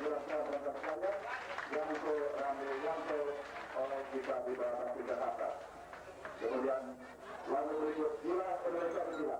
jelaskan dan sekalian yang untuk Ramli Yanto oleh kita di Barat Jakarta. Kemudian lagu berikut Gila Indonesia Gila.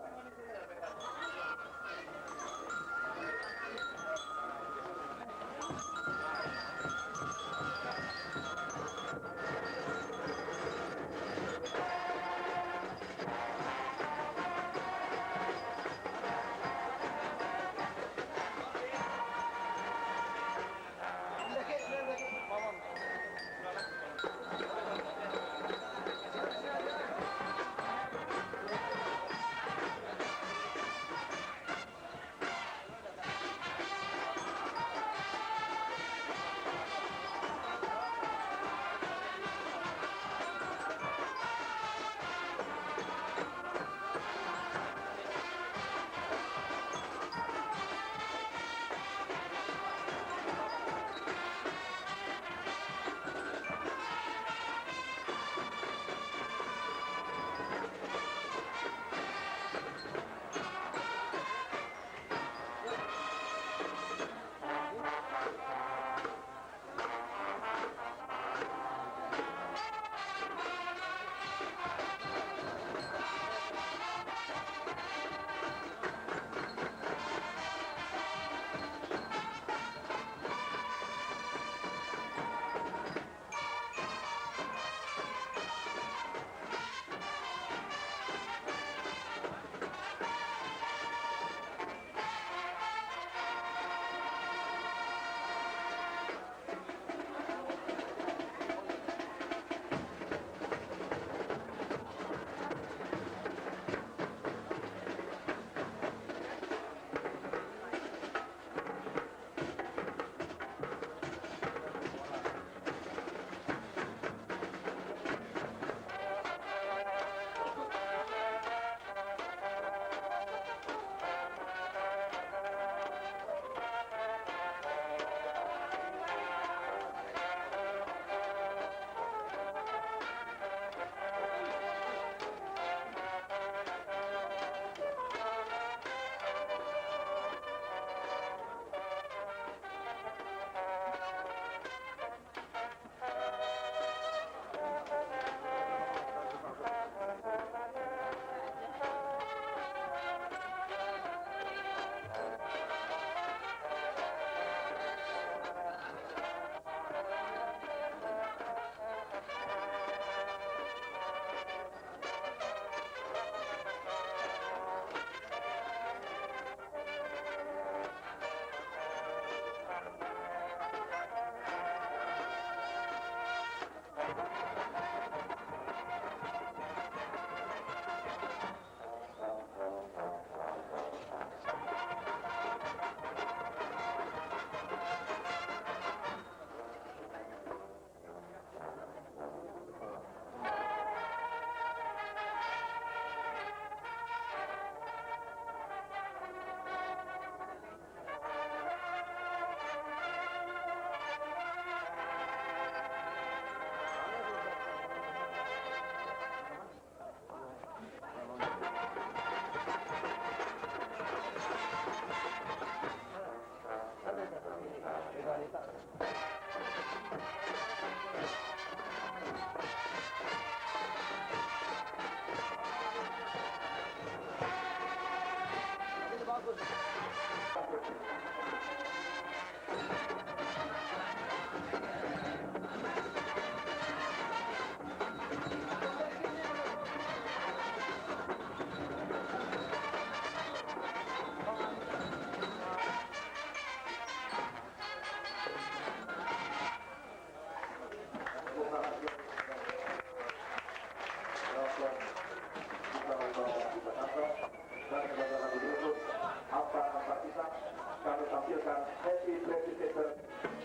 Kami tampilkan Happy Presidential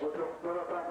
untuk Donald Trump.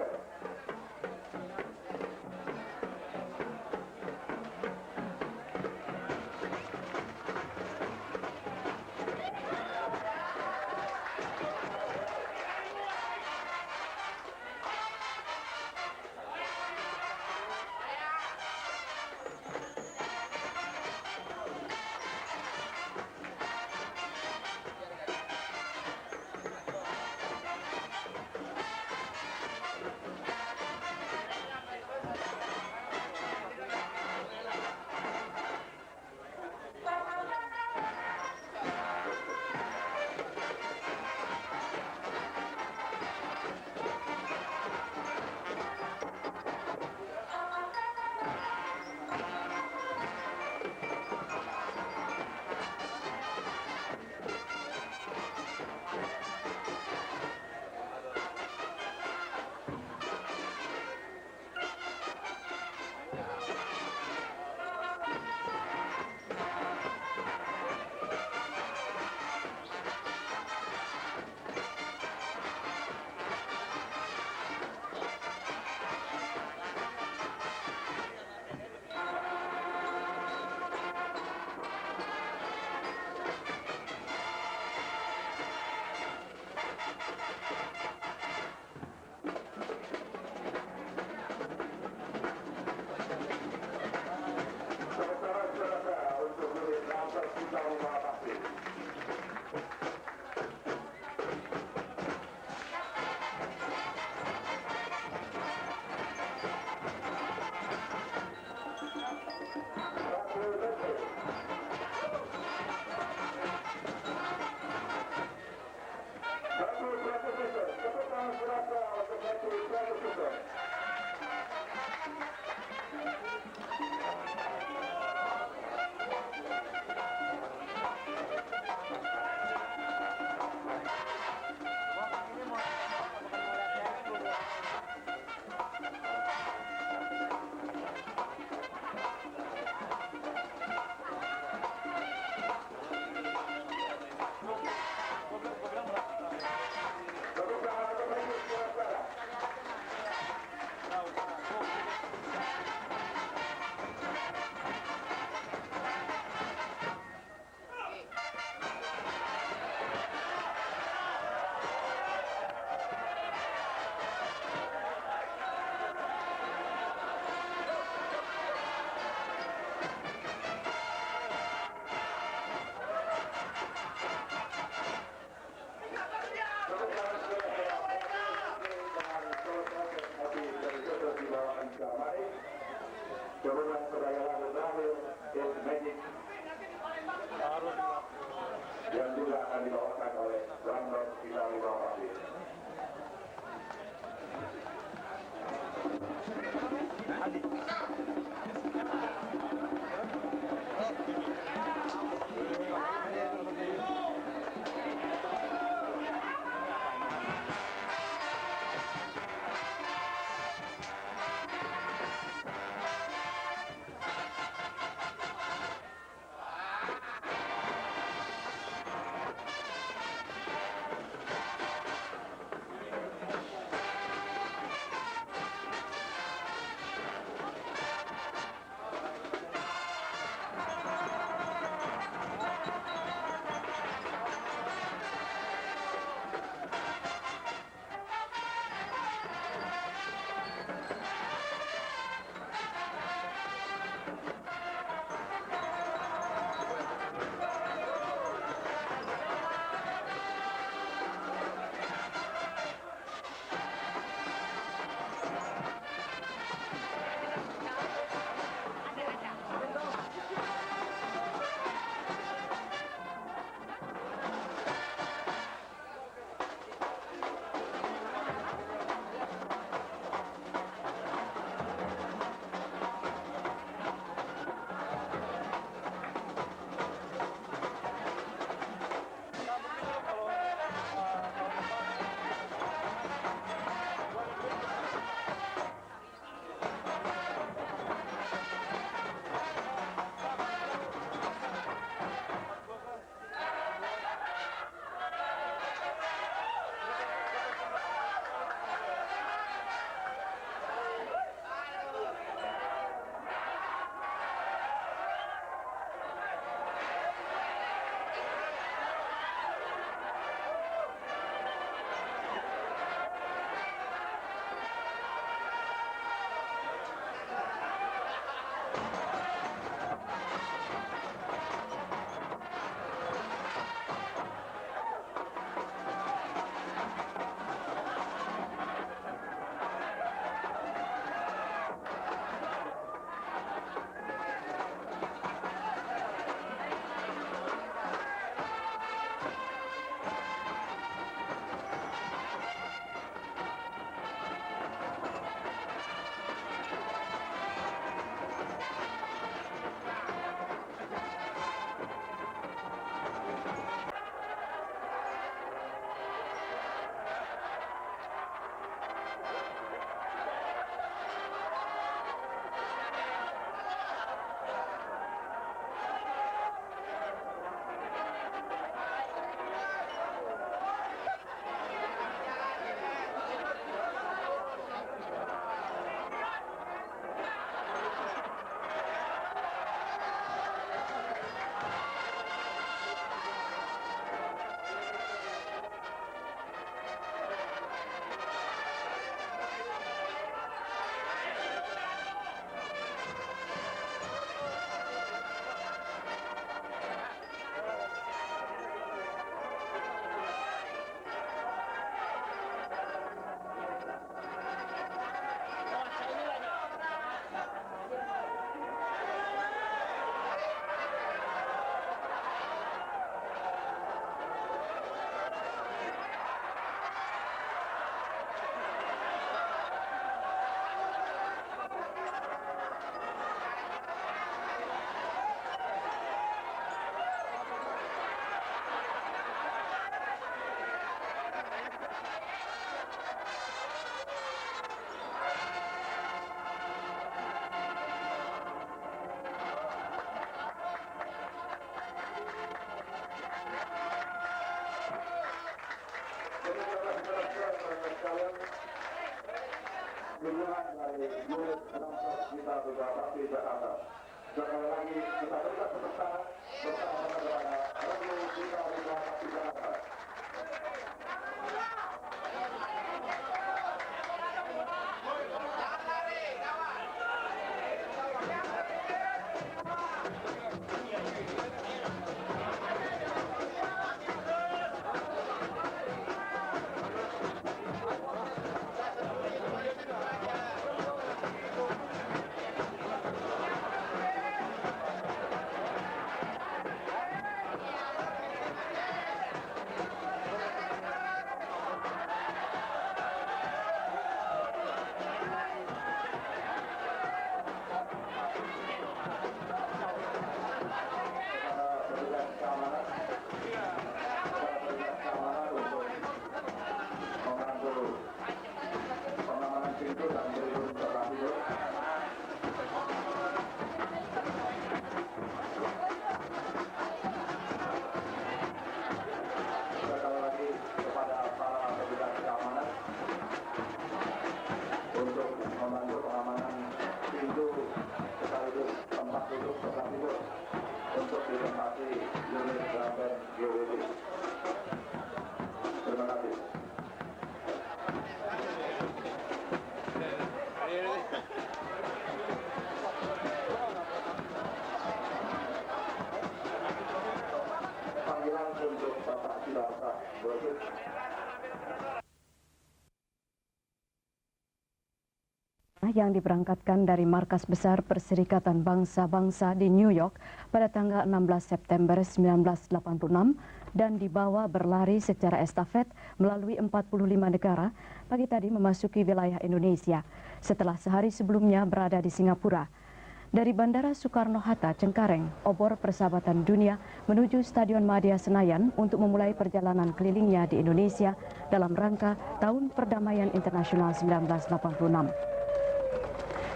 sebagai lagu terakhir It's Magic yang juga akan dibawakan oleh Random Kita Lima Pasti. Dukungan dari unit Random Kita Lima Pasti Jakarta. Sekali lagi kita berikan tepuk tangan bersama kepada Random Kita Lima Pasti Jakarta. Bapak Sidarta Bogor. Yang diberangkatkan dari markas besar Perserikatan Bangsa-Bangsa di New York pada tanggal 16 September 1986 dan dibawa berlari secara estafet melalui 45 negara pagi tadi memasuki wilayah Indonesia setelah sehari sebelumnya berada di Singapura. Dari Bandara Soekarno-Hatta, Cengkareng, obor Persahabatan Dunia menuju Stadion Madia Senayan untuk memulai perjalanan kelilingnya di Indonesia dalam rangka Tahun Perdamaian Internasional 1986.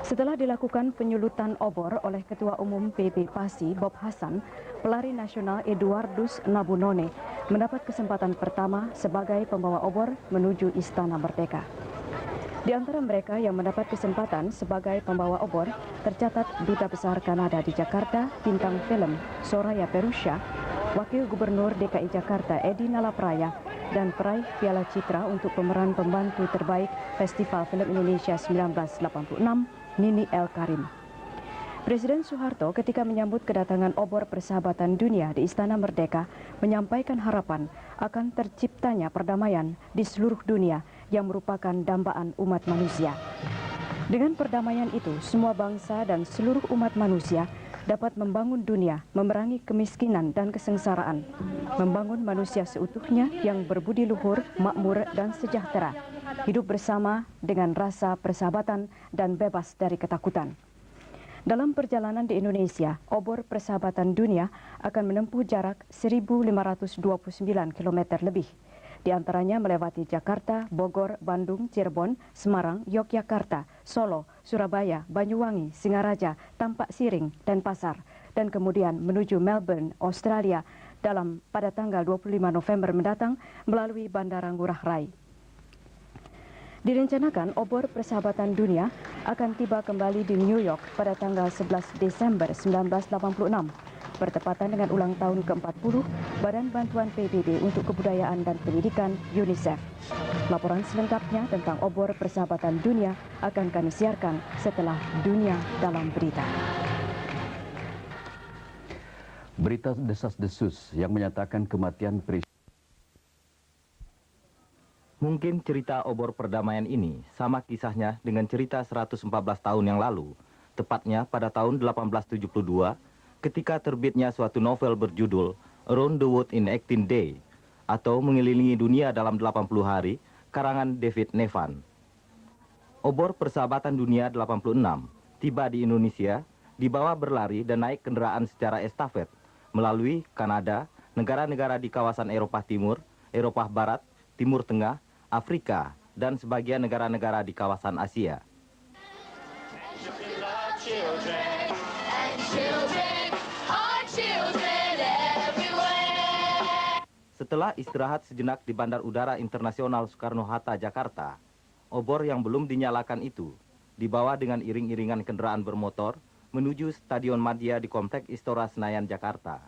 Setelah dilakukan penyulutan obor oleh Ketua Umum PB PASI Bob Hasan, pelari nasional Eduardus Nabunone mendapat kesempatan pertama sebagai pembawa obor menuju Istana Merdeka. Di antara mereka yang mendapat kesempatan sebagai pembawa obor tercatat Duta Besar Kanada di Jakarta, bintang film Soraya Perusha, Wakil Gubernur DKI Jakarta Edi Nalapraya, dan peraih Piala Citra untuk pemeran pembantu terbaik Festival Film Indonesia 1986, Nini El Karim. Presiden Soeharto ketika menyambut kedatangan obor Persahabatan Dunia di Istana Merdeka menyampaikan harapan akan terciptanya perdamaian di seluruh dunia yang merupakan dambaan umat manusia. Dengan perdamaian itu, semua bangsa dan seluruh umat manusia dapat membangun dunia, memerangi kemiskinan dan kesengsaraan, membangun manusia seutuhnya yang berbudi luhur, makmur dan sejahtera, hidup bersama dengan rasa persahabatan dan bebas dari ketakutan. Dalam perjalanan di Indonesia, obor Persahabatan Dunia akan menempuh jarak 1.529 km lebih. Di antaranya melewati Jakarta, Bogor, Bandung, Cirebon, Semarang, Yogyakarta, Solo, Surabaya, Banyuwangi, Singaraja, Tampak Siring, dan Pasar, dan kemudian menuju Melbourne, Australia pada tanggal 25 November mendatang melalui Bandara Ngurah Rai. Direncanakan obor Persahabatan Dunia akan tiba kembali di New York pada tanggal 11 Desember 1986, bertepatan dengan ulang tahun ke-40 Badan Bantuan PBB untuk Kebudayaan dan Pendidikan UNICEF. Laporan selengkapnya tentang obor Persahabatan Dunia akan kami siarkan setelah Dunia Dalam Berita. Berita desas-desus yang menyatakan kematian Presiden. Mungkin cerita obor perdamaian ini sama kisahnya dengan cerita 114 tahun yang lalu, tepatnya pada tahun 1872, ketika terbitnya suatu novel berjudul Around the World in 18 Days, atau Mengelilingi Dunia dalam 80 Hari, karangan David Nevan. Obor Persahabatan Dunia 86 tiba di Indonesia, dibawa berlari dan naik kendaraan secara estafet melalui Kanada, negara-negara di kawasan Eropa Timur, Eropa Barat, Timur Tengah, Afrika, dan sebagian negara-negara di kawasan Asia. Setelah istirahat sejenak di Bandar Udara Internasional Soekarno-Hatta, Jakarta, obor yang belum dinyalakan itu dibawa dengan iring-iringan kendaraan bermotor menuju Stadion Madia di Komplek Istora Senayan, Jakarta.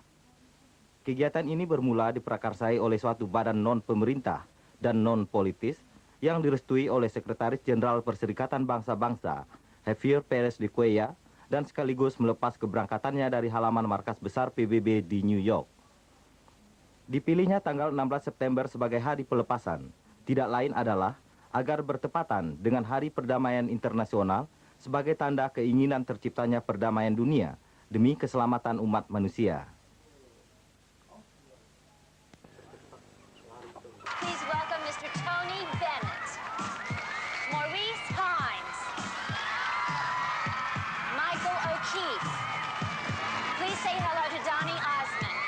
Kegiatan ini bermula diprakarsai oleh suatu badan non-pemerintah dan non-politis yang direstui oleh Sekretaris Jenderal Perserikatan Bangsa-Bangsa, Javier Pérez de Cuellar, dan sekaligus melepas keberangkatannya dari halaman markas besar PBB di New York. Dipilihnya tanggal 16 September sebagai hari pelepasan, tidak lain adalah agar bertepatan dengan Hari Perdamaian Internasional sebagai tanda keinginan terciptanya perdamaian dunia demi keselamatan umat manusia. Please welcome Mr. Tony Bennett, Maurice Hines, Michael O'Keefe. Please say hello to Donny Osmond.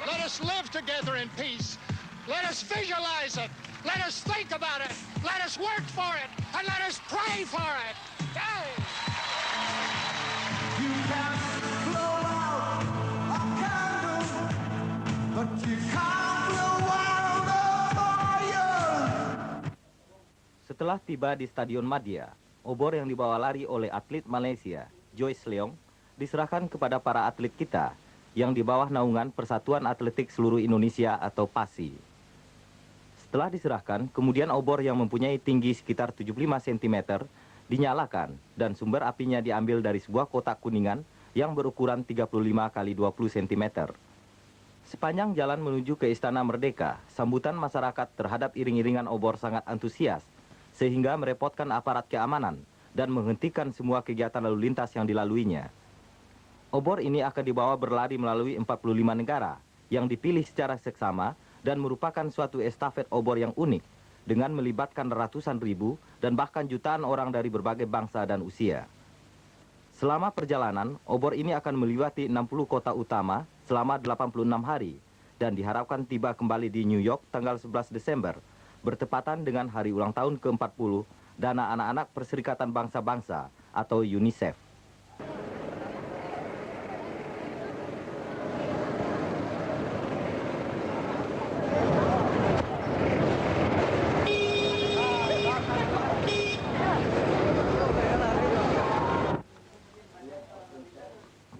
Let us live together in peace. Let us visualize it. Let us think about it. Let us work for it. And let us pray for it. Yay! You can blow out a candle, but you can't blow out a fire. Setelah tiba di Stadion Madia, obor yang dibawa lari oleh atlet Malaysia, Joyce Leong, diserahkan kepada para atlet kita yang di bawah naungan Persatuan Atletik Seluruh Indonesia atau PASI. Setelah diserahkan, kemudian obor yang mempunyai tinggi sekitar 75 cm dinyalakan dan sumber apinya diambil dari sebuah kotak kuningan yang berukuran 35 x 20 cm. Sepanjang jalan menuju ke Istana Merdeka, sambutan masyarakat terhadap iring-iringan obor sangat antusias, sehingga merepotkan aparat keamanan dan menghentikan semua kegiatan lalu lintas yang dilaluinya. Obor ini akan dibawa berlari melalui 45 negara yang dipilih secara seksama dan merupakan suatu estafet obor yang unik dengan melibatkan ratusan ribu dan bahkan jutaan orang dari berbagai bangsa dan usia. Selama perjalanan, obor ini akan melewati 60 kota utama selama 86 hari dan diharapkan tiba kembali di New York tanggal 11 Desember, bertepatan dengan hari ulang tahun ke-40 Dana Anak-anak Perserikatan Bangsa-Bangsa atau UNICEF.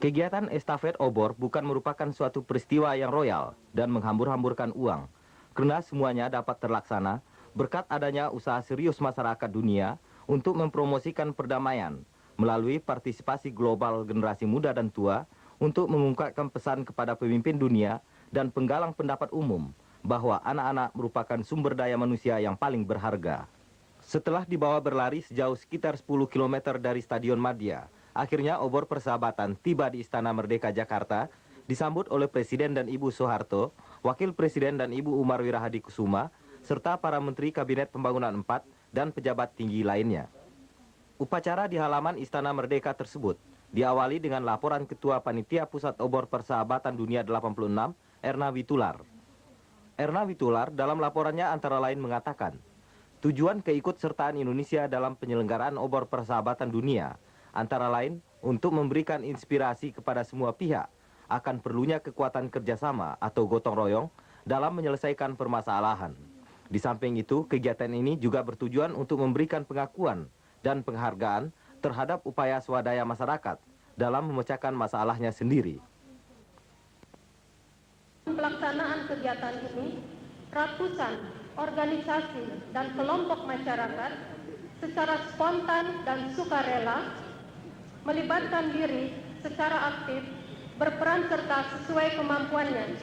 Kegiatan estafet obor bukan merupakan suatu peristiwa yang royal dan menghambur-hamburkan uang, karena semuanya dapat terlaksana berkat adanya usaha serius masyarakat dunia untuk mempromosikan perdamaian melalui partisipasi global generasi muda dan tua untuk mengungkapkan pesan kepada pemimpin dunia dan penggalang pendapat umum bahwa anak-anak merupakan sumber daya manusia yang paling berharga. Setelah dibawa berlari sejauh sekitar 10 km dari Stadion Madia, akhirnya obor persahabatan tiba di Istana Merdeka Jakarta, disambut oleh Presiden dan Ibu Soeharto, Wakil Presiden dan Ibu Umar Wirahadikusuma, serta para Menteri Kabinet Pembangunan 4 dan pejabat tinggi lainnya. Upacara di halaman Istana Merdeka tersebut diawali dengan laporan Ketua Panitia Pusat Obor Persahabatan Dunia 86, Erna Witular. Erna Witular dalam laporannya antara lain mengatakan, tujuan keikutsertaan Indonesia dalam penyelenggaraan obor persahabatan dunia antara lain untuk memberikan inspirasi kepada semua pihak akan perlunya kekuatan kerjasama atau gotong royong dalam menyelesaikan permasalahan. Di samping itu, kegiatan ini juga bertujuan untuk memberikan pengakuan dan penghargaan terhadap upaya swadaya masyarakat dalam memecahkan masalahnya sendiri. Pelaksanaan kegiatan ini, ratusan organisasi dan kelompok masyarakat secara spontan dan sukarela melibatkan diri secara aktif, berperan serta sesuai kemampuannya.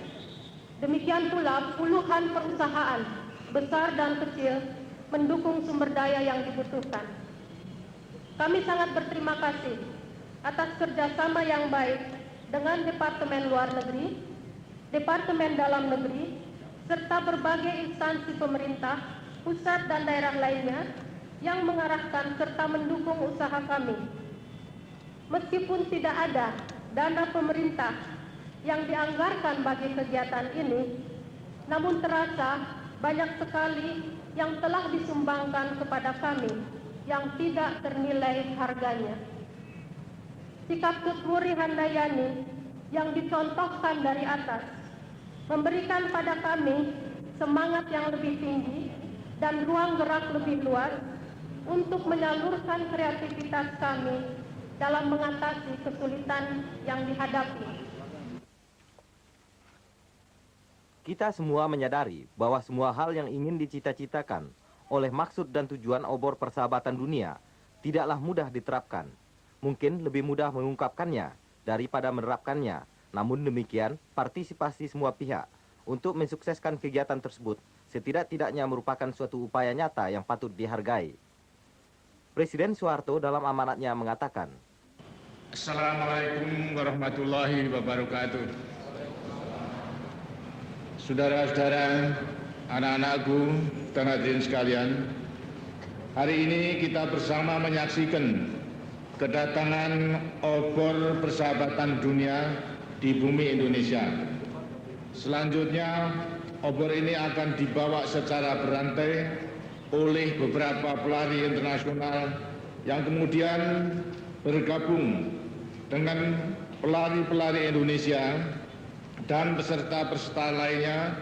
Demikian pula puluhan perusahaan, besar dan kecil, mendukung sumber daya yang dibutuhkan. Kami sangat berterima kasih atas kerjasama yang baik dengan Departemen Luar Negeri, Departemen Dalam Negeri, serta berbagai instansi pemerintah, pusat dan daerah lainnya yang mengarahkan serta mendukung usaha kami. Meskipun tidak ada dana pemerintah yang dianggarkan bagi kegiatan ini, namun terasa banyak sekali yang telah disumbangkan kepada kami yang tidak ternilai harganya. Sikap Tutmuri Handayani yang dicontohkan dari atas memberikan pada kami semangat yang lebih tinggi dan ruang gerak lebih luas untuk menyalurkan kreativitas kami dalam mengatasi kesulitan yang dihadapi. Kita semua menyadari bahwa semua hal yang ingin dicita-citakan oleh maksud dan tujuan obor persahabatan dunia tidaklah mudah diterapkan. Mungkin lebih mudah mengungkapkannya daripada menerapkannya. Namun demikian, partisipasi semua pihak untuk mensukseskan kegiatan tersebut setidak-tidaknya merupakan suatu upaya nyata yang patut dihargai. Presiden Soeharto dalam amanatnya mengatakan, Assalamualaikum warahmatullahi wabarakatuh. Saudara-saudara, anak-anakku dan hadirin sekalian, hari ini kita bersama menyaksikan kedatangan obor persahabatan dunia di bumi Indonesia. Selanjutnya, obor ini akan dibawa secara berantai oleh beberapa pelari internasional yang kemudian bergabung dengan pelari-pelari Indonesia dan peserta-peserta lainnya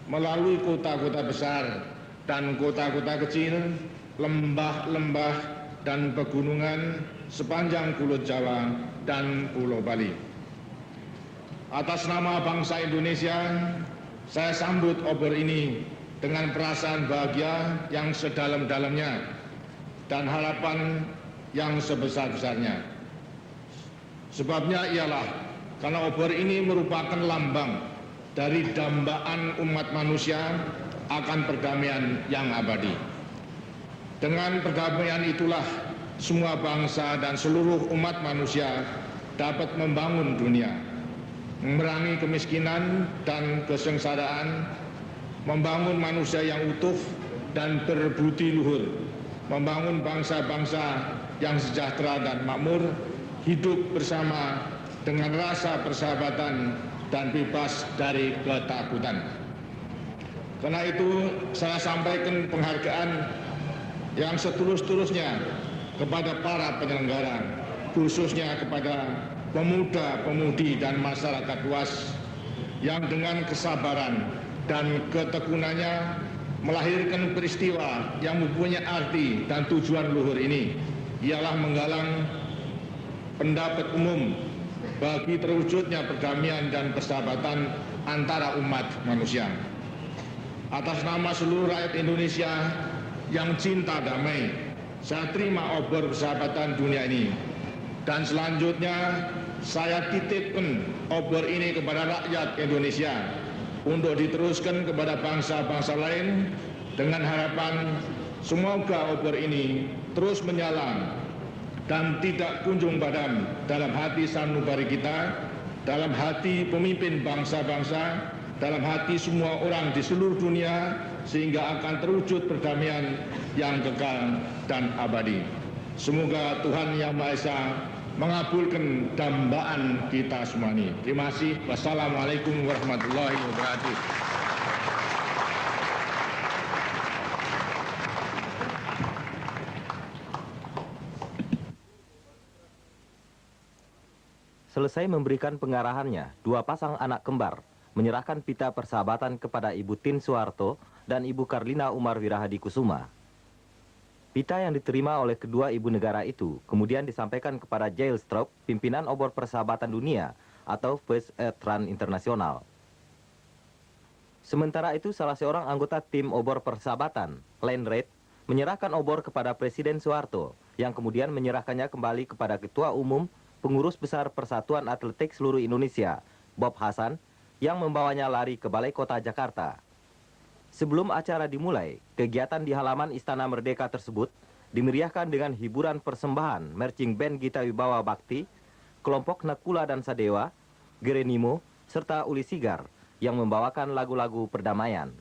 melalui kota-kota besar dan kota-kota kecil, lembah-lembah dan pegunungan sepanjang Pulau Jawa dan Pulau Bali. Atas nama bangsa Indonesia, saya sambut obor ini dengan perasaan bahagia yang sedalam-dalamnya dan harapan yang sebesar-besarnya. Sebabnya ialah karena obor ini merupakan lambang dari dambaan umat manusia akan perdamaian yang abadi. Dengan perdamaian itulah semua bangsa dan seluruh umat manusia dapat membangun dunia, memerangi kemiskinan dan kesengsaraan, membangun manusia yang utuh dan berbudi luhur, membangun bangsa-bangsa yang sejahtera dan makmur, hidup bersama dengan rasa persahabatan dan bebas dari ketakutan. Karena itu saya sampaikan penghargaan yang setulus-tulusnya kepada para penyelenggara, khususnya kepada pemuda-pemudi dan masyarakat luas yang dengan kesabaran dan ketekunannya melahirkan peristiwa yang mempunyai arti dan tujuan luhur ini, ialah menggalang pendapat umum bagi terwujudnya perdamaian dan persahabatan antara umat manusia. Atas nama seluruh rakyat Indonesia yang cinta damai, saya terima obor persahabatan dunia ini. Dan selanjutnya saya titipkan obor ini kepada rakyat Indonesia untuk diteruskan kepada bangsa-bangsa lain dengan harapan semoga obor ini terus menyala dan tidak kunjung padam dalam hati sanubari kita, dalam hati pemimpin bangsa-bangsa, dalam hati semua orang di seluruh dunia, sehingga akan terwujud perdamaian yang kekal dan abadi. Semoga Tuhan Yang Maha Esa mengabulkan dambaan kita semua ini. Terima kasih. Wassalamualaikum warahmatullahi wabarakatuh. Selesai memberikan pengarahannya, dua pasang anak kembar menyerahkan pita persahabatan kepada Ibu Tin Soeharto dan Ibu Karlina Umar Wirahadi Kusuma. Pita yang diterima oleh kedua ibu negara itu kemudian disampaikan kepada Giles Thorpe, pimpinan obor persahabatan dunia atau First Earth Run Internasional. Sementara itu salah seorang anggota tim obor persahabatan, Glenn Reid, menyerahkan obor kepada Presiden Soeharto yang kemudian menyerahkannya kembali kepada Ketua Umum Pengurus Besar Persatuan Atletik Seluruh Indonesia, Bob Hasan, yang membawanya lari ke Balai Kota Jakarta. Sebelum acara dimulai, kegiatan di halaman Istana Merdeka tersebut dimeriahkan dengan hiburan persembahan marching band Gita Wibawa Bakti, kelompok Nakula dan Sadewa, Gerenimo, serta Uli Sigar yang membawakan lagu-lagu perdamaian.